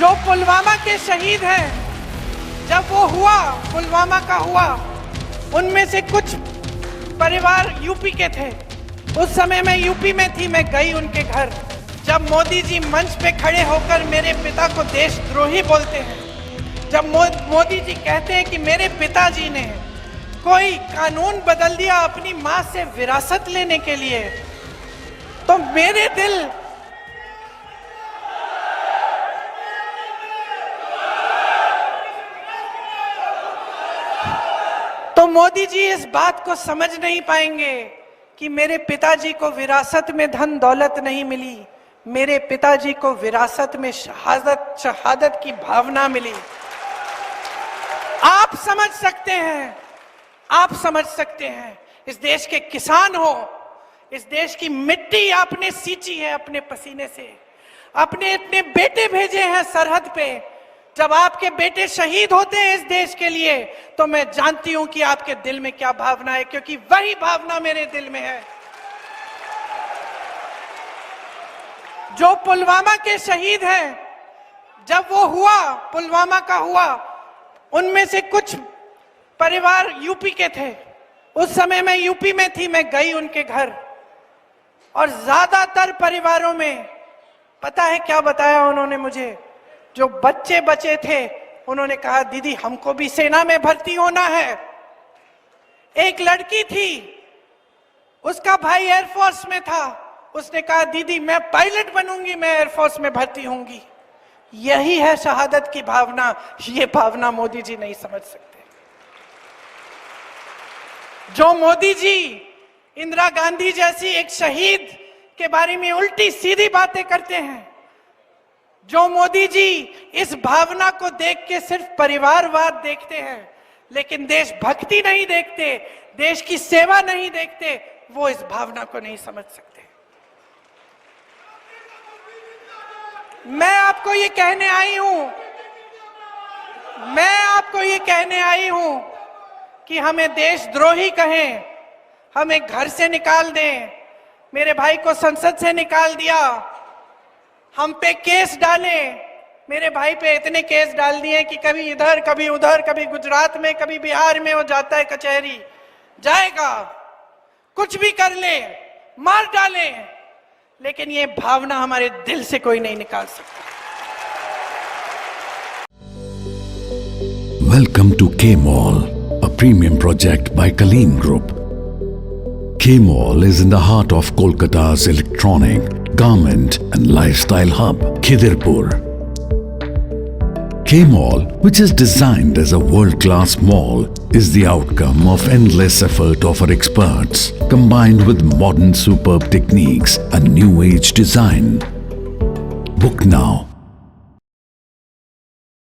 जो पुलवामा के शहीद हैं, जब वो हुआ, पुलवामा का हुआ, उनमें से कुछ परिवार यूपी के थे। उस समय मैं यूपी में थी, मैं गई उनके घर। जब मोदी जी मंच पे खड़े होकर मेरे पिता को देशद्रोही बोलते हैं, जब मोदी जी कहते हैं कि मेरे पिताजी ने कोई कानून बदल दिया अपनी मां से विरासत लेने के लिए, तो मेरे दिल तो मोदी जी इस बात को समझ नहीं पाएंगे कि मेरे पिताजी को विरासत में धन दौलत नहीं मिली, मेरे पिताजी को विरासत में शहादत की भावना मिली। आप समझ सकते हैं, आप समझ सकते हैं। इस देश के किसान हो, इस देश की मिट्टी आपने सींची है अपने पसीने से, अपने इतने बेटे भेजे हैं सरहद पे। जब आपके बेटे शहीद होते हैं इस देश के लिए, तो मैं जानती हूं कि आपके दिल में क्या भावना है, क्योंकि वही भावना मेरे दिल में है। जो पुलवामा के शहीद हैं, जब वो हुआ, पुलवामा का हुआ, उनमें से कुछ परिवार यूपी के थे। उस समय मैं यूपी में थी, मैं गई उनके घर, और ज्यादातर परिवारों में पता है क्या बताया उन्होंने मुझे? जो बच्चे बचे थे उन्होंने कहा दीदी हमको भी सेना में भर्ती होना है। एक लड़की थी, उसका भाई एयरफोर्स में था, उसने कहा दीदी मैं पायलट बनूंगी, मैं एयरफोर्स में भर्ती होंगी। यही है शहादत की भावना। ये भावना मोदी जी नहीं समझ सकते। जो मोदी जी इंदिरा गांधी जैसी एक शहीद के बारे में उल्टी सीधी बातें करते हैं, जो मोदी जी इस भावना को देख के सिर्फ परिवारवाद देखते हैं, लेकिन देशभक्ति नहीं देखते, देश की सेवा नहीं देखते, वो इस भावना को नहीं समझ सकते। मैं आपको ये कहने आई हूं, मैं आपको ये कहने आई हूं कि हमें देशद्रोही कहें, हमें घर से निकाल दें, मेरे भाई को संसद से निकाल दिया, हम पे केस डाले, मेरे भाई पे इतने केस डाल दिए कि कभी इधर कभी उधर, कभी गुजरात में कभी बिहार में वो जाता है कचहरी, जाएगा, कुछ भी कर ले, मार डाले, लेकिन ये भावना हमारे दिल से कोई नहीं निकाल सकता। Welcome to K-Mall, a premium project by Kaleen Group. K-Mall is in the heart of Kolkata's electronic, garment and lifestyle hub, Khidirpur. K-Mall, which is designed as a world-class mall, is the outcome of endless effort of our experts, combined with modern superb techniques and new age design. Book now